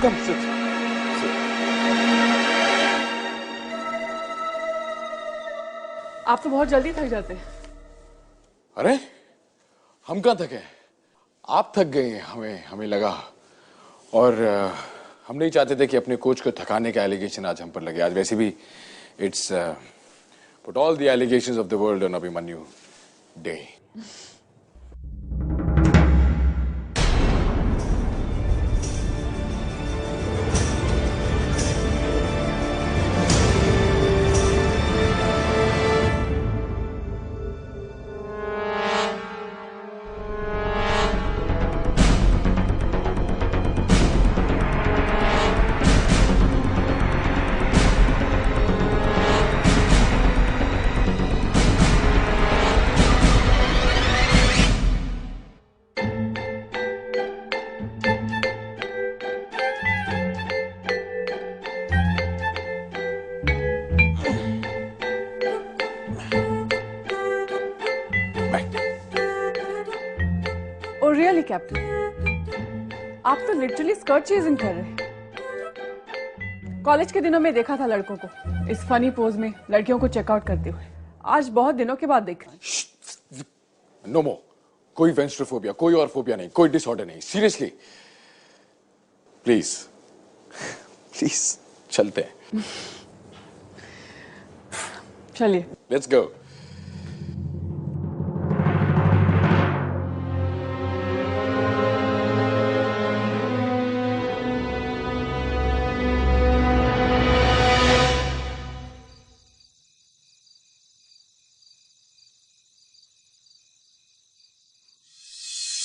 Come sit. आप तो बहुत जल्दी थक जाते हैं। अरे हम कहाँ थके, आप थक गए हैं, हमें लगा। और हम नहीं चाहते थे कि अपने कोच को थकाने का एलिगेशन आज हम पर लगे। आज वैसे भी it's put all the allegations of the world on Abhimanyu day. Really captain, आप तो लिटरली स्कर्ट चेजिंग कर रहे हैं। कॉलेज के दिनों में देखा था लड़कों को इस फनी पोज में लड़कियों को चेकआउट करते हुए। आज बहुत दिनों के बाद देखा। नो मोर, कोई वेंस्ट्रोफोबिया, कोई और फोबिया नहीं, कोई डिसऑर्डर नहीं। सीरियसली प्लीज प्लीज चलते हैं। चलिए, लेट्स गो।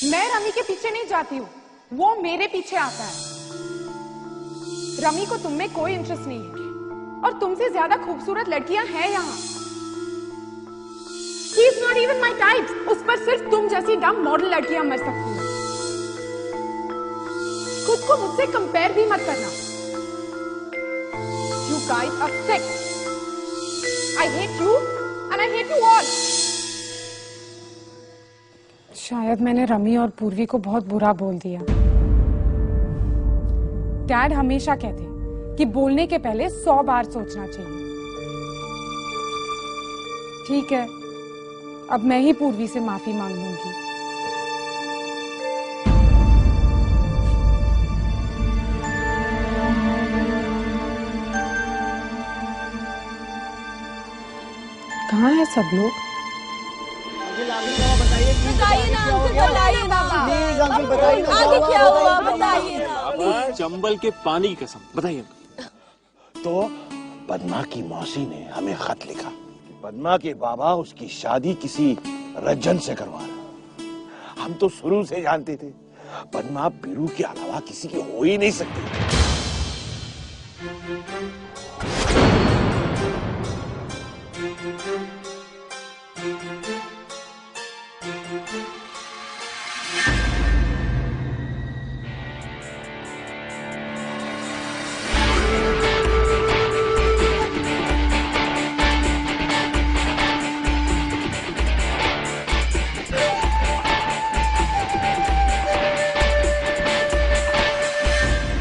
मैं रमी के पीछे नहीं जाती हूँ, वो मेरे पीछे आता है। रमी को तुम में कोई इंटरेस्ट नहीं है और तुमसे ज्यादा खूबसूरत लड़कियां हैं यहाँ। He is not even my type. उस पर सिर्फ तुम जैसी डम मॉडल लड़कियां मर सकती हैं। खुद को मुझसे कंपेयर भी मत करना। You guys are sick. I hate you and I hate you all. शायद मैंने रमी और पूर्वी को बहुत बुरा बोल दिया। डैड हमेशा कहते कि बोलने के पहले 100 बार सोचना चाहिए। ठीक है, अब मैं ही पूर्वी से माफी मांग लूंगी। कहाँ है सब लोग? बताइए ना अंकल, बताइए ना प्लीज अंकल, बताइए ना आगे क्या हुआ, बताइए ना। आपको चंबल के पानी की कसम, बताइए। तो पद्मा की मौसी ने हमें खत लिखा कि पद्मा के बाबा उसकी शादी किसी रज्जन से करवा रहे। हम तो शुरू से जानते थे पद्मा बीरू के अलावा किसी की हो ही नहीं सकती।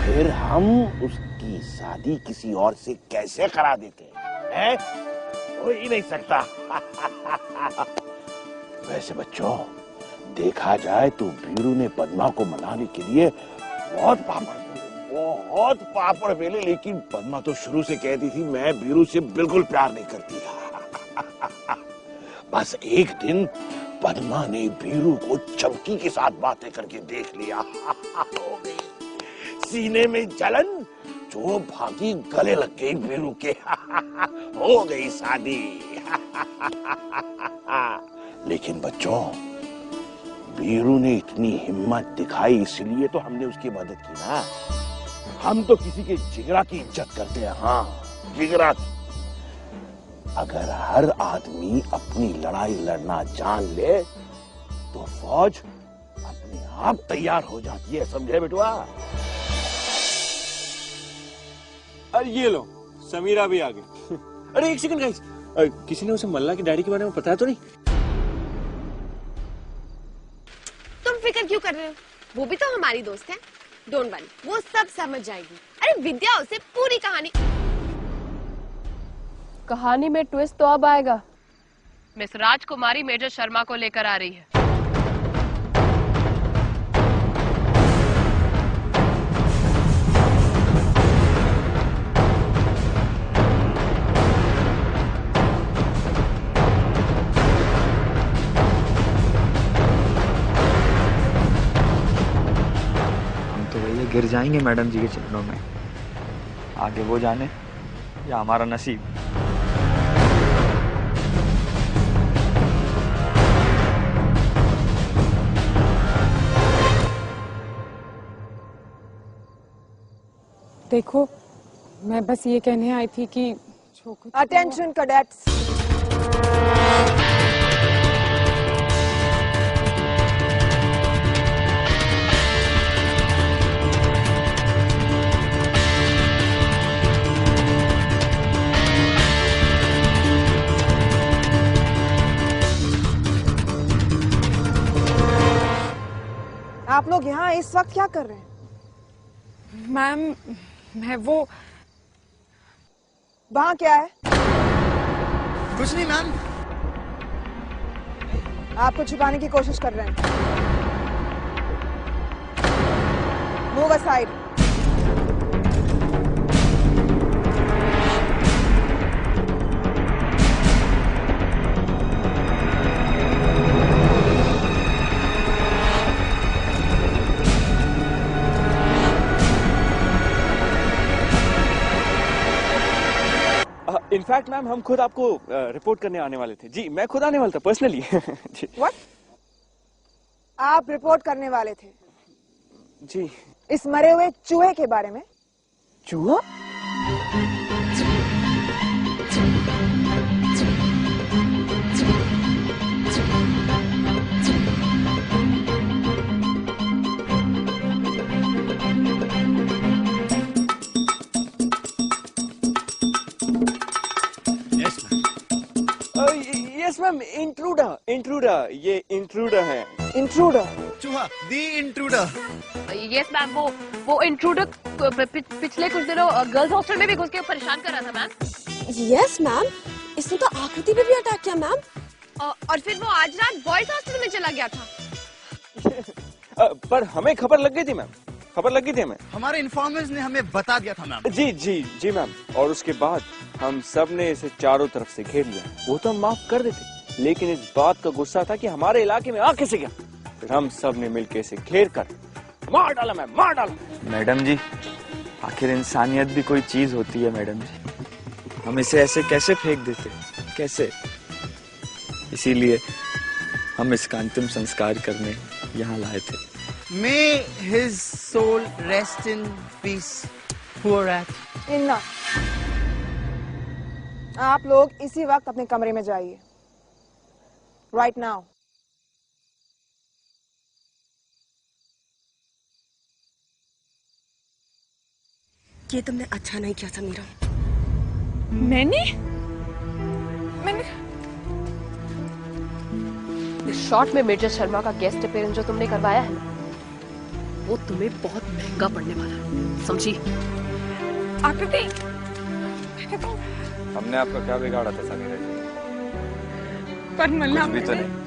फिर हम उसकी शादी किसी और से कैसे करा देते हैं? हो ही नहीं सकता। वैसे बच्चों, देखा जाए तो बीरू ने पद्मा को मनाने के लिए बहुत पापड़ बेले, लेकिन पद्मा तो शुरू से कहती थी मैं बीरू से बिल्कुल प्यार नहीं करती। बस एक दिन पद्मा ने बीरू को चमकी के साथ बातें करके देख लिया। हो गई सीने में जलन, जो भागी गले लग गई बीरू के। हो गई शादी। लेकिन बच्चों, बीरू ने इतनी हिम्मत दिखाई इसलिए तो हमने उसकी मदद की ना। हम तो किसी के जिगरा की इज्जत करते हैं। हाँ, जिगरा। अगर हर आदमी अपनी लड़ाई लड़ना जान ले तो फौज अपने आप तैयार हो जाती है, समझे बेटुआ? अरे ये लो, समीरा भी आ गई। अरे एक सेकंड गाइस, किसी ने उसे मल्ला के डैडी के बारे में बताया तो नहीं? तुम फिक्र क्यों कर रहे हो, वो भी तो हमारी दोस्त है। डोंट वरी, वो सब समझ जाएगी। अरे विद्या उसे पूरी कहानी में ट्विस्ट तो अब आएगा। मिस राजकुमारी मेजर शर्मा को लेकर आ रही है। गिर जाएंगे मैडम जी के चरणों में। आगे वो जाने या हमारा नसीब। देखो, मैं बस ये कहने आई थी कि अटेंशन कैडेट्स, आप लोग यहाँ इस वक्त क्या कर रहे हैं? मैम, मैं वो वहाँ क्या है? कुछ नहीं मैम। आपको छुपाने की कोशिश कर रहे हैं। Move aside. इनफैक्ट मैम, हम खुद आपको रिपोर्ट करने आने वाले थे। जी, मैं खुद आने वाला था पर्सनली। जी। What? आप रिपोर्ट करने वाले थे? जी। इस मरे हुए चूहे के बारे में? चूहा? यस मैम, इंट्रूडर, ये इंट्रूडर है। इंट्रूडर? चूहा, दी इंट्रूडर। यस मैम, वो इंट्रूडर पिछले कुछ दिनों गर्ल्स हॉस्टल में भी घुस के परेशान कर रहा था मैम। यस मैम, इसने तो आकृति पे भी अटैक किया मैम। और फिर वो आज रात बॉयज हॉस्टल में चला गया था। पर हमें खबर लग गई थी मैम, खबर लगी थी हमें। हमारे इन्फॉर्मर्स ने हमें बता दिया था मैम। जी जी जी मैम। और उसके बाद हम सब ने इसे चारों तरफ से घेर लिया। वो तो हम माफ कर देते, लेकिन इस बात का गुस्सा था कि हमारे इलाके में आ कैसे गया। फिर हम सब ने मिलकर इसे घेर कर मार डाला मैम, मार डाला। मैडम जी, आखिर इंसानियत भी कोई चीज होती है मैडम जी। हम इसे ऐसे कैसे फेंक देते, कैसे? इसीलिए हम इसका अंतिम संस्कार करने यहाँ लाए थे। May his soul rest in peace. Poor rat. Enough. आप लोग इसी वक्त अपने कमरे में जाइए। Right now. ये तुमने अच्छा नहीं किया समीरा। मैंने इस शॉट में मेजर शर्मा का गेस्ट अपीयरेंस जो तुमने करवाया है ना, वो तुम्हें बहुत महंगा पड़ने वाला है, समझी? आकृति, हमने आपका क्या बिगाड़ा था समीरा जी? पर मल्ला कुछ भी तो नहीं।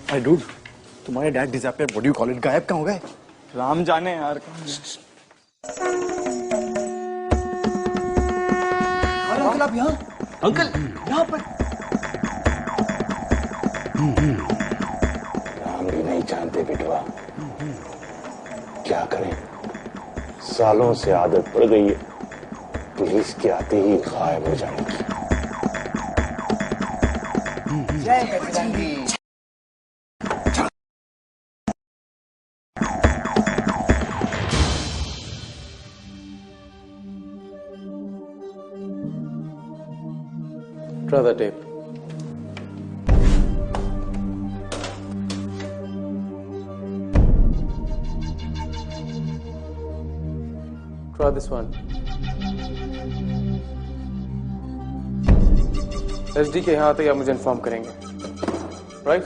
अरे डूड, तुम्हारे dad disaster, what do you call it, गायब कहाँ हो गए? राम जाने यार। अंकल, आप यहाँ? अंकल यहाँ पर? नाम भी नहीं जानते बिटवा, क्या करें, सालों से आदत पड़ गई है पुलिस के आते ही गायब हो जाने की। जय Bajrangi. Try the tape. Try this one. SD के यहाँ आते ही आप मुझे इन्फॉर्म करेंगे, राइट?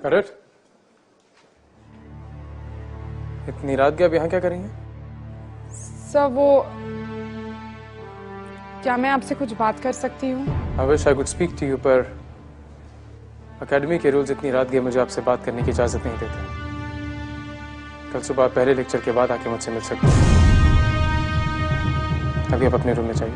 करेक्ट? इतनी रात के आप यहाँ क्या करेंगे? सर वो क्या मैं आपसे कुछ बात कर सकती हूँ? I wish I could speak to you, पर अकेडमी के रूल्स इतनी रात गए मुझे आपसे बात करने की इजाजत नहीं देते। कल सुबह आप पहले लेक्चर के बाद आके मुझसे मिल सकते हैं। अभी आप अपने रूम में जाइए।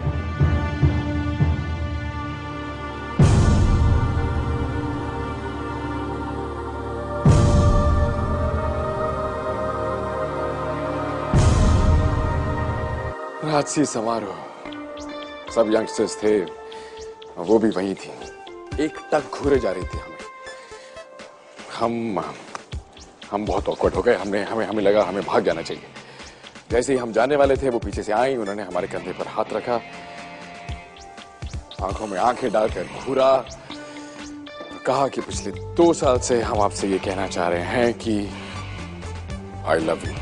राजसी समारोह, सब यंगस्टर्स थे, वो भी वहीं थी। एक टक घूरे जा रही थी हम बहुत ऑकवर्ड हो गए। हमें लगा हमें भाग जाना चाहिए। जैसे ही हम जाने वाले थे वो पीछे से आई, उन्होंने हमारे कंधे पर हाथ रखा, आंखों में आंखें डालकर घूरा, कहा कि पिछले 2 साल से हम आपसे ये कहना चाह रहे हैं कि I love you.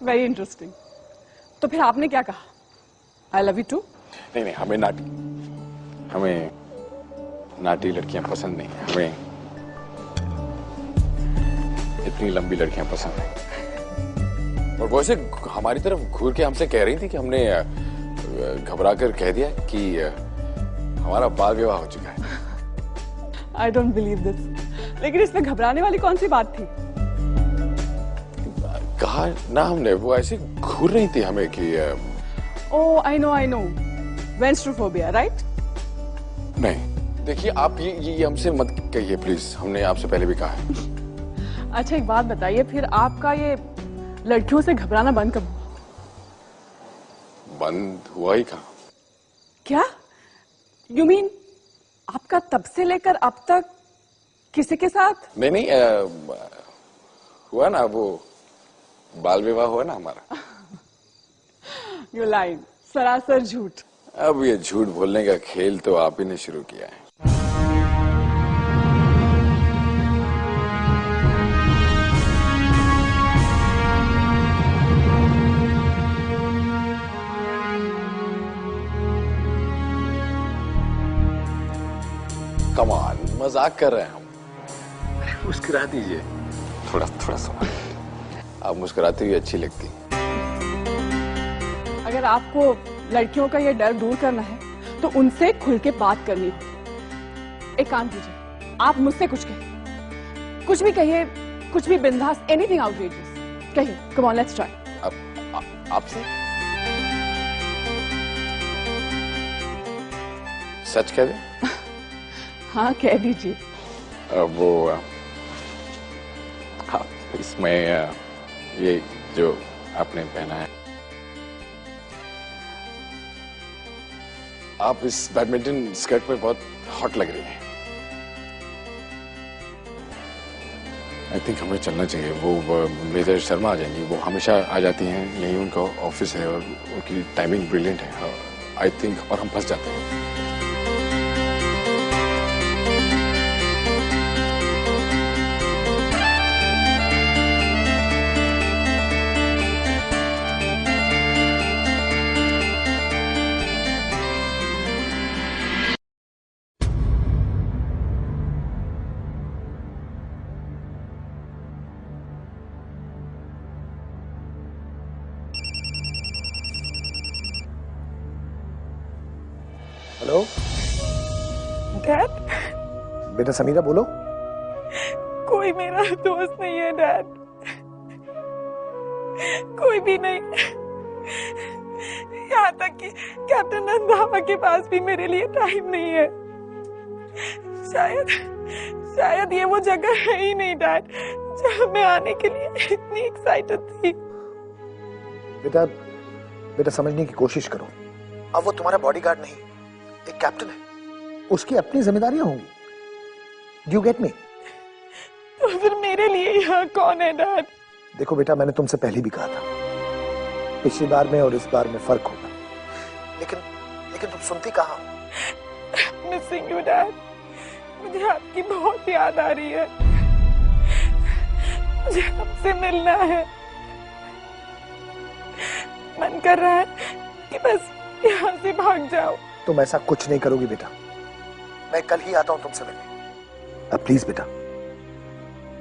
Very interesting. तो फिर आपने क्या कहा? I love you too? नहीं, हमें नाटी लड़कियां पसंद नहीं है। हमें इतनी लंबी लड़कियां पसंद है। और वो ऐसे हमारी तरफ घूर के हमसे कह रही थी कि हमने घबरा कर कह दिया कि हमारा बाल विवाह हो चुका है। I don't believe this. लेकिन इसमें घबराने वाली कौन सी बात थी? कहा ना हमने, वो ऐसे घूर रही थी हमें कि ओह आई नो वेंस्ट्रोफोबिया, राइट? नहीं, देखिए आप ये हमसे मत कहिए प्लीज, हमने आपसे पहले भी कहा है। अच्छा एक बात बताइए, फिर आपका ये लड़कियों से घबराना बंद कब हुआ? बंद हुआ ही कहा। क्या यू मीन आपका तब से लेकर अब तक किसी के साथ? नहीं, हुआ ना, वो बाल विवाह हुआ ना हमारा। यू लाइंग, सरासर झूठ। अब ये झूठ बोलने का खेल तो आप ही ने शुरू किया है। कमान, मजाक कर रहे हैं हम। मुस्कुरा दीजिए, थोड़ा सा। आप मुस्कुराती हुई अच्छी लगती। अगर आपको लड़कियों का ये डर दूर करना है तो उनसे खुल के बात करनी होगी। एक काम कीजिए, आप मुझसे कुछ कहिए, कुछ भी कहिए, कुछ भी बिंदास, एनीथिंग आउटरेजियस कहिए। Come on, let's try. आपसे सच कह दे? हाँ कह दीजिए। वो इसमें ये जो आपने पहना है, आप इस बैडमिंटन स्कर्ट में बहुत हॉट लग रही हैं। आई थिंक हमें चलना चाहिए। वो मेजर शर्मा आ जाएंगी, वो हमेशा आ जाती हैं, यही उनका ऑफिस है और उनकी टाइमिंग ब्रिलियंट है। आई थिंक और हम फंस जाते हैं। हेलो डैड, बेटा समीरा बोलो। कोई मेरा दोस्त नहीं है डैड, कोई भी नहीं। यहाँ तक कि कैप्टन रंधावा के पास भी मेरे लिए टाइम नहीं है। शायद ये वो जगह है ही नहीं डैड, जहाँ मैं आने के लिए इतनी एक्साइटेड थी। बेटा समझने की कोशिश करो। अब वो तुम्हारा बॉडीगार्ड नहीं, एक कैप्टन है, उसकी अपनी जिम्मेदारियां होंगी। Do you get me? तो फिर मेरे लिए यहाँ कौन है डैड? देखो बेटा, मैंने तुमसे पहले भी कहा था, पिछली बार में और इस बार में फर्क होगा, लेकिन तुम सुनती कहाँ? मिसिंग यू डैड, मुझे आपकी बहुत याद आ रही है, मुझे आपसे मिलना है। मन कर रहा है कि बस यहाँ से भाग जाओ। तुम ऐसा कुछ नहीं करोगी बेटा, मैं कल ही आता हूँ तुमसे मिलने। अब प्लीज बेटा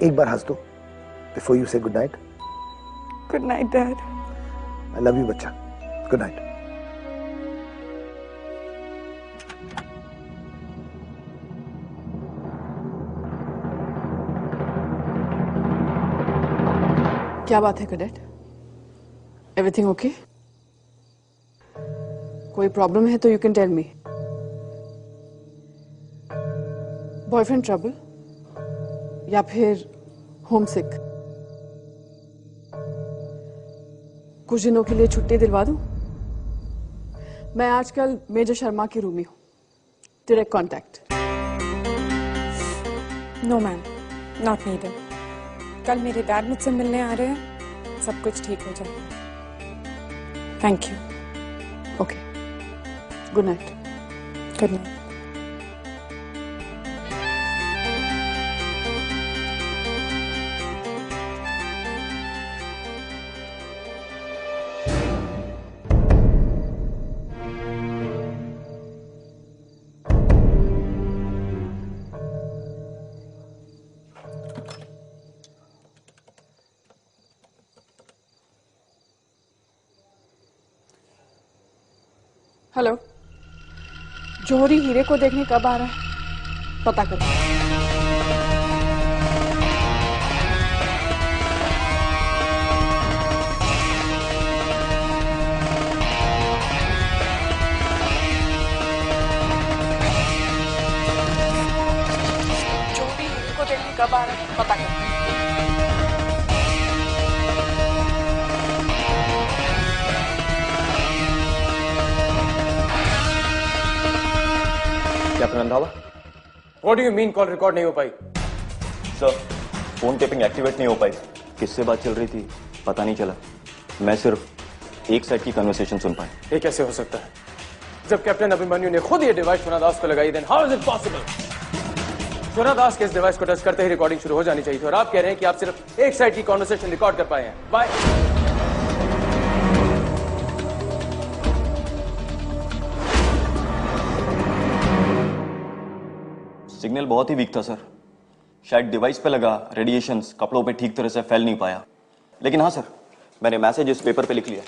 एक बार हंस दो before you say good night. Good night dad. I love you बच्चा, गुड नाइट। क्या बात है कैडेट? Everything okay? कोई प्रॉब्लम है तो you can tell me. Boyfriend trouble या फिर होम सिक? कुछ दिनों के लिए छुट्टी दिलवा दूं? मैं आजकल मेजर शर्मा की रूमी हूं, direct contact. No ma'am, not needed. कल मेरे डैड मुझसे मिलने आ रहे हैं, सब कुछ ठीक हो जाएगा। Thank you. Okay, good night. Good night. Hello, जौहरी हीरे को देखने कब आ रहा है? पता करो। जौहरी हीरे को देखने कब आ रहा है? पता करो। Captain Randhawa. What do you mean call record नहीं हो पाई? सर, फोन टेपिंग एक्टिवेट नहीं हो पाई। किससे बात चल रही थी पता नहीं चला, मैं सिर्फ एक साइड की कन्वर्सेशन सुन पाया। ये कैसे हो सकता है? जब कैप्टन अभिमन्यु ने खुद ये डिवाइस सोना दास को लगाई, then how is it possible? सोना दास के इस डिवाइस को टच करते ही रिकॉर्डिंग शुरू हो जानी चाहिए थी, और आप कह रहे हैं कि आप सिर्फ एक साइड की कन्वर्सेशन रिकॉर्ड कर पाए हैं। बाय। सिग्नल बहुत ही वीक था सर, शायद डिवाइस पे लगा रेडिएशंस कपड़ों पे ठीक तरह से फैल नहीं पाया। लेकिन हाँ सर, मैंने मैसेज इस पेपर पे लिख लिया।